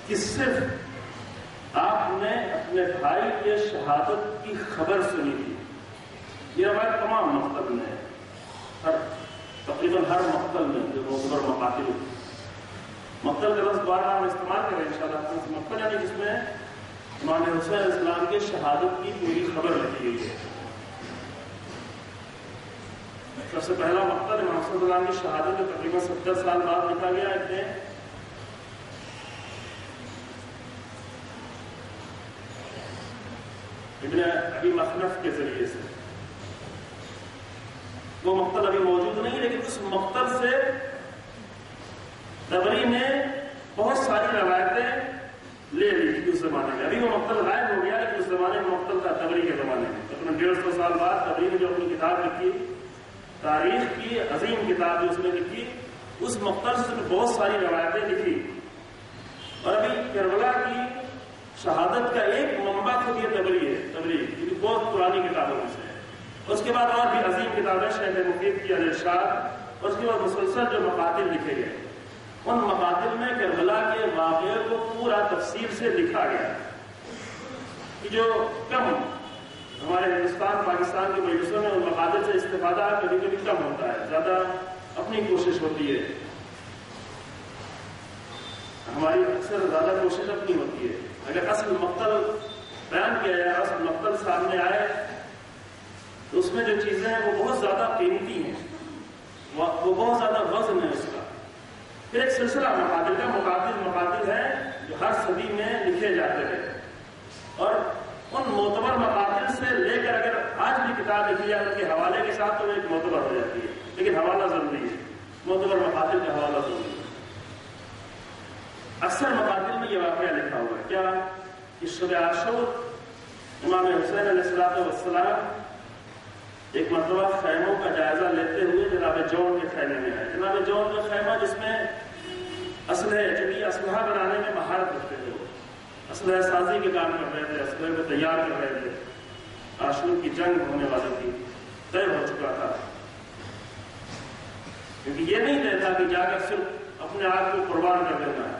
کہ صرف آپ نے اپنے بھائی کے شہادت کی خبر سنی تھی. یہ روایت تمام مقتل میں تقریباً ہر مقتل میں جو معتبر مقاتل مقتل کا لفظ بار ہم استعمال کریں انشاءاللہ. مقتل یعنی جس میں امام حسین علیہ السلام کے شہادت کی پوری خبر لکھی گئی ہے. سب سے پہلا مقتل امام حسین علیہ السلام کی شہادت کے تقریباً 70 سال بعد لکھا گیا ہے ابن ابی مخنف کے ذریعے سے. وہ مقتل ابھی موجود نہیں، لیکن اس مقتل سے طبری نے بہت ساری روایتیں لے لی تھی اس زمانے میں. ابھی وہ مقتل غائب ہو گیا، لیکن اس زمانے میں مقتل تھا طبری کے زمانے میں. تقریباً 150 سال بعد طبری نے جو اپنی کتاب لکھی، تاریخ کی عظیم کتاب جو اس نے لکھی، اس مقتل سے بہت ساری روایتیں لکھی. اور ابھی کربلا کی شہادت کا ایک منبع خود یہ طبری ہے. طبری کیونکہ بہت پرانی کتابوں میں سے ہے. اس کے بعد اور بھی عظیم کتابیں شیخ مفید کی الارشاد، اور اس کے بعد مسلسل جو مقاتل لکھے گئے، ان مقاتل میں کربلا کے واقعے کو پورا تفصیل سے لکھا گیا کہ جو کم ہمارے ہندوستان پاکستان کے مجلسوں میں ان مقاتل سے استفادہ کبھی کبھی کم ہوتا ہے، زیادہ اپنی کوشش ہوتی ہے. ہماری اکثر زیادہ کوشش اپنی ہوتی ہے. اگر اصل مقتل بیان کیا جائے، اصل مقتل سامنے آئے، تو اس میں جو چیزیں ہیں وہ بہت زیادہ قیمتی ہیں، وہ بہت زیادہ وزن ہے اس کا. پھر ایک سلسلہ مقاتل کا، مقاتل ہیں جو ہر صدی میں لکھے جاتے ہیں، اور ان معتبر مقاتل سے لے کر اگر آج بھی کتاب لکھی جائے ان کے حوالے کے ساتھ تو وہ ایک معتبر ہو جاتی ہے. لیکن حوالہ ضروری ہے، معتبر مقاتل کا حوالہ ضروری ہے. اکثر مقاتل میں یہ واقعہ لکھا ہوا ہے کیا کہ شب عاشور امام حسین علیہ السلام ایک مرتبہ خیموں کا جائزہ لیتے ہوئے جناب جون کے خیمے میں آئے. جناب جون کا خیمہ جس میں اسلحہ بنانے میں مہارت رکھتے تھے، وہ اسلحہ سازی کے کام کر رہے تھے، اسلحے کو تیار کر رہے تھے. عاشور کی جنگ ہونے والی تھی، طے ہو چکا تھا. کیونکہ یہ نہیں طے تھا کہ جا کر صرف اپنے آپ کو قربان کر دینا ہے.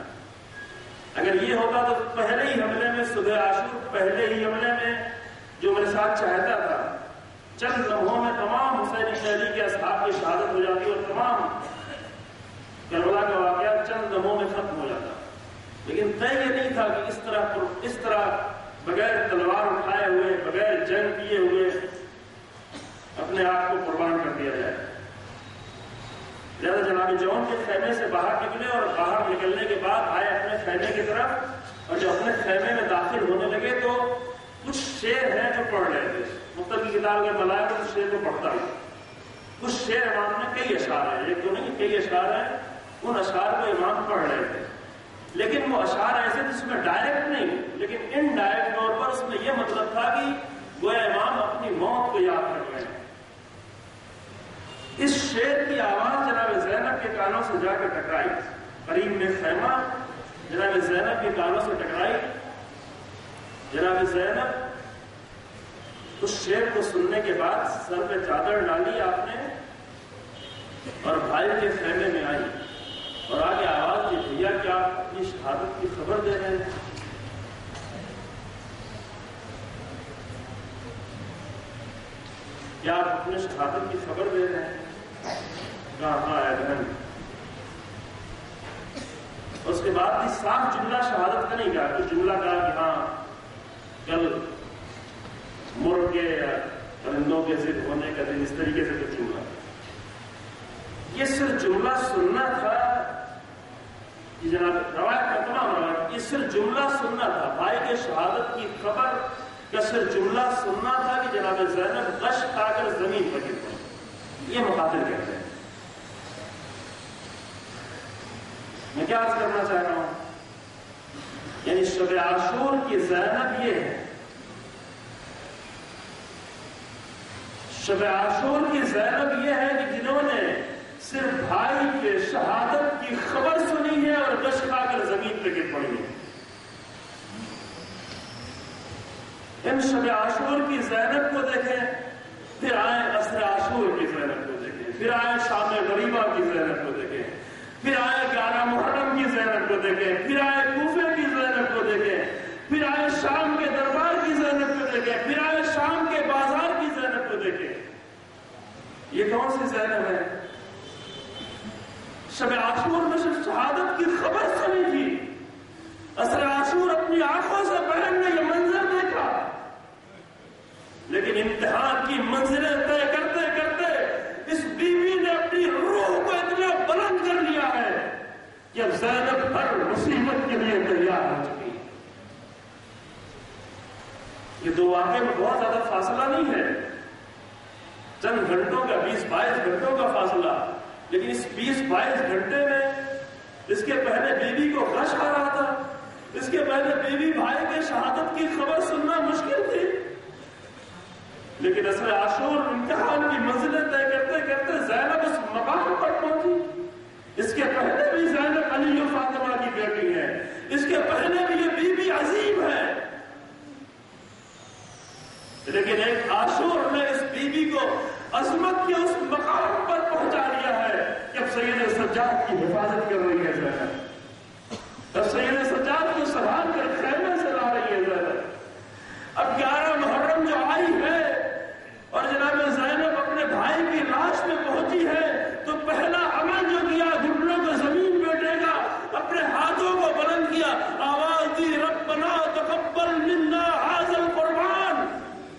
اگر یہ ہوتا تو پہلے ہی حملے میں، صبح عاشور پہلے ہی حملے میں جو میرے ساتھ چاہتا تھا، چند لمحوں میں تمام حسینی شہری کے اصحاب کی شہادت ہو جاتی اور تمام کربلا کا واقعہ چند لمحوں میں ختم ہو جاتا. لیکن طے یہ نہیں تھا کہ اس طرح بغیر تلوار اٹھائے ہوئے، بغیر جنگ کیے ہوئے اپنے آپ کو قربان کر دیا جائے. لہذا جناب جون کے خیمے سے باہر نکلے، اور باہر نکلنے کے بعد آئے اپنے خیمے کی طرف، اور جو اپنے خیمے میں داخل ہونے لگے تو کچھ شعر ہیں جو پڑھ رہے تھے. مختلف کی کتاب اگر بلائے تو اس شعر کو پڑھتا ہوں. کچھ شعر امام نے کئی اشعار ہیں، ایک تو نہیں کئی اشعار ہیں، ان اشعار کو امام پڑھ رہے تھے. لیکن وہ اشعار ایسے جس میں ڈائریکٹ نہیں، لیکن انڈائریکٹ طور پر اس میں یہ مطلب تھا کہ گویا امام اپنی موت کو یاد کر رہے ہیں. اس شعر کی آواز جناب زینب کے کانوں سے جا کر ٹکرائی. قریب میں خیمہ جناب زینب کے کانوں سے ٹکرائی. جناب زینب اس شعر کو سننے کے بعد سر پہ چادر ڈالی آپ نے، اور بھائی کے خیمے میں آئی، اور آگے آواز دی، بھیا کیا آپ اپنی شہادت کی خبر دے رہے ہیں؟ کیا آپ اپنے شہادت کی خبر دے رہے ہیں؟ کہاں ہے بہن. اس کے بعد بھی صاف جملہ شہادت کا نہیں کہا، کچھ جملہ کہا کہ ہاں کل مرغے یا پرندوں کے ضد ہونے کا دن، اس طریقے سے کچھ جملہ. یہ صرف جملہ سننا تھا. یہ جناب روایت کا تمام روایت، یہ صرف جملہ سننا تھا. بھائی کے شہادت کی خبر کا صرف جملہ سننا تھا کہ جناب زینب غش کھا کر زمین پر گر پڑی. یہ مقاتل کہتے ہیں. میں کیا عرض کرنا چاہ رہا ہوں، یعنی شب عاشور کی زینب یہ ہے. شب عاشور کی زینب یہ ہے کہ جنہوں نے صرف بھائی کے شہادت کی خبر سنی ہے اور غش کھا کر زمین پہ گر پڑی ہے. ان شب عاشور کی زینب کو دیکھیں، پھر آئے عصر عاشور کی زینب کو دیکھیں، پھر آئے شام غریبہ کی زینب کو دیکھیں، پھر آئے کہ دیکھیں، پھر آئے کوفے کی زینب کو دیکھیں، پھر آئے شام کے دربار کی زینب کو دیکھیں، پھر آئے شام کے بازار کی زینب کو دیکھیں. یہ کون سی زینب ہے؟ شب عاشور میں صرف شہادت کی خبر سنی تھی، عصر عاشور اپنی آنکھوں سے بہن نے یہ منظر دیکھا، لیکن امتحان کی منزلیں طے کرتے کرتے اس بیوی نے اپنی روح کو اتنا بلند کر لیا ہے کہ اب زینب ہر مصیبت کے لیے تیار ہو چکی. یہ دو واقعے میں بہت زیادہ فاصلہ نہیں ہے، چند گھنٹوں کا 20-22 گھنٹوں کا فاصلہ، لیکن اس 20-22 گھنٹے میں اس کے پہلے بیوی کو غش آ رہا تھا، اس کے پہلے بیوی بھائی کے شہادت کی خبر سننا مشکل تھی، لیکن عصر عاشور امتحان کی منزلیں طے کرتے کرتے زینب اس مقام پر پہنچی. اس کے پہلے بھی زینب علی و فاطمہ کی بیٹی ہے، اس کے پہلے بھی یہ بی بی عظیم ہے، لیکن ایک عاشور نے اس بی بی کو عظمت کے اس مقام پر پہنچا دیا ہے کہ اب سید سجاد کی حفاظت کر رہی ہے زینب، اب سید سجاد کو سنبھال کر خیمے سے لا رہی ہے زینب. اب 11 محرم جو آئی ہے اور جناب زینب اپنے بھائی کی لاش میں پہنچی ہے تو پہلا عمل جو کیا گھٹنوں کو زمین پہ ٹیکا، اپنے ہاتھوں کو بلند کیا، آواز دی ربنا تقبل منا ھذا القربان،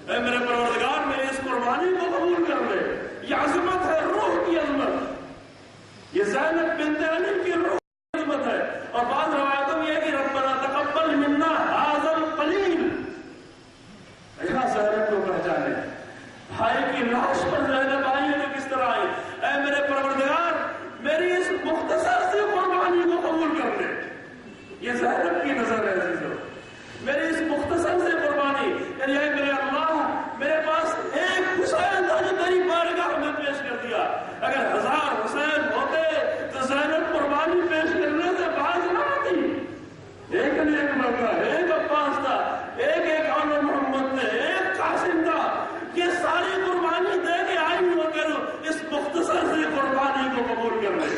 اے میرے پروردگار میری اس قربانی کو قبول کر لے. یہ عظمت ہے، روح کی عظمت، یہ زینب بنت علی کی روح کی عظمت ہے. اور بعض روایتوں میں یہ کہ ربنا تقبل منا ھذا القلیل، یہاں زینب کو پہچانے. بھائی کی لاش پر زینب آئی ہے تو کس طرح آئی؟ اے میرے پروردگار میری اس مختصر سی قربانی کو قبول کر لے. یہ زینب کی نظر ہے عزیزو، میری اس مختصر سے قربانی، یعنی اے میرے اللہ میرے پاس ایک حسین تھا جو تیری بارگاہ میں پیش کر دیا، اگر 1000 حسین ہوتے تو زینب قربانی پیش کرنے سے باز نہ آتی. ایک نے ایک موقع، ایک عباس تھا، ایک آل محمد تھے، ایک قاسم تھا، یہ ساری قربانی دے کے آئی ہو کر اس مختصر سے قربانی کو قبول کر لے.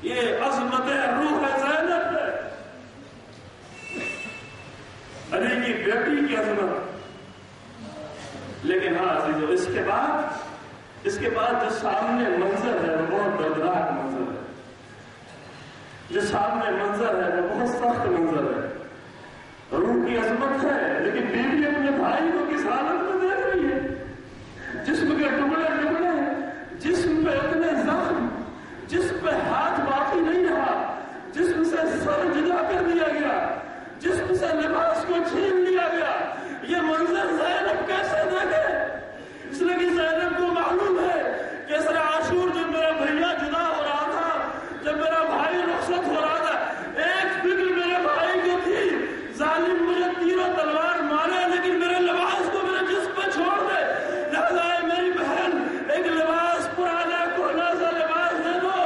یہ عظمت روح زینب ہے، علی کی بیٹی کی عظمت. لیکن ہاں عزیزو اس کے بعد جو سامنے منظر ہے وہ بہت دردناک منظر ہے، جو سامنے منظر ہے وہ بہت سخت منظر ہے. روح کی عظمت ہے لیکن بیوی اپنے بھائی کو کس حالت میں دیکھ رہی ہے، جسم کے ٹکڑے ٹکڑے، جسم پہ اتنے زخم، جسم پہ ہاتھ باقی نہیں رہا، جسم سے سر جدا کر دیا گیا، جسم سے لباس کو چھین لیا گیا. یہ منظر زینب کیسے دیکھے؟ اس لیے کہ زینب کو معلوم ہے کہ عصر عاشور جب میرا بھیا جدا ہو رہا تھا، جب میرا بھائی رخصت ہو رہا تھا، ایک فکر میرے بھائی کو تھی، ظالم مجھے تیر و تلوار مارے لیکن میرے لباس کو میرے جسم پہ چھوڑ دے، لہذا میری بہن ایک لباس پرانا کونا سا لباس دے دو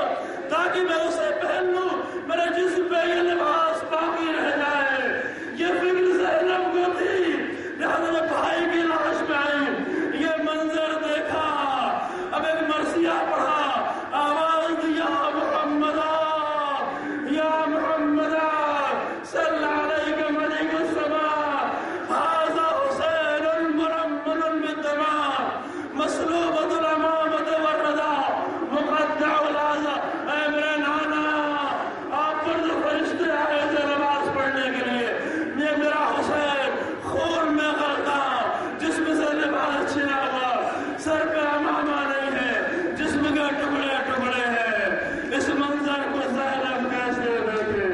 تاکہ میں اسے پہن لوں، میرے جسم پہ یہ لباس باقی رہ جائے. یہ فکر زینب کو تھی، لہذا میں بھائی کی لاش میں آئی، یہ منظر دیکھا، اب ایک مرثیہ پڑھا، آواز دیا محمدہ یا محمدہ صلی علیہ ملک السماء ھذا حسین مرمل بالدماء مسلوبۃ الامامۃ والرضا مقطع الاعضاء. اے میرے نانا آپ پر جو فرشتے آئے تھے نماز پڑھنے کے لیے، یہ میرا حسین خون میں غرقہ، جسم سے لباس چھنا ہوا، سر پہ امامہ نہیں ہے، جسم کے ٹکڑے ٹکڑے ہیں. اس منظر کو زینب کیسے دیکھے؟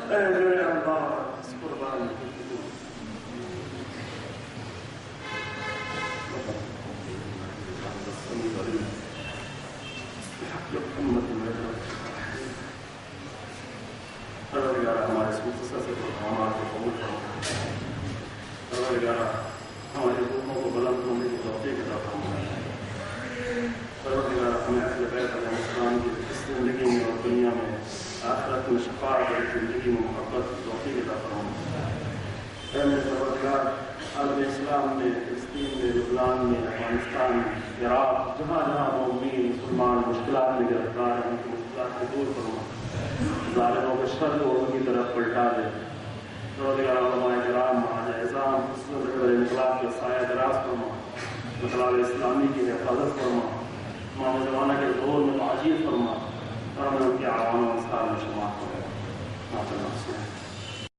اے میرے اللہ اس قربان ہمارے اس مختصر سے پروگرامات کو قبول کرو، ہمارے حکموں کو بلند ہونے کی توفیق عطا فرما. ہمیں اہل بیت علیہ السلام کی اس زندگی میں اور دنیا میں آخرت میں شفاعت اور زندگی میں محبت کی توفیق عطا فرما. اے میرے پروردگار عالم اسلام میں، فلسطین میں، لبنان میں، افغانستان میں، عراق، جہاں جہاں مومنین مسلمان مشکلات میں گرفتار ہیں ان کی مشکلات کو دور فرما. ظالموں کے شر کو ان کی طرف پلٹا دے. پروردگار علماء کرام مہاجر اعظام انقلاب کے سایہ دراز فرما. انقلاب اسلامی کی حفاظت فرما. امام زمانہ کے دور میں تعجیل فرما اور ہمیں ان کے عوام و انصار میں شمار کرے.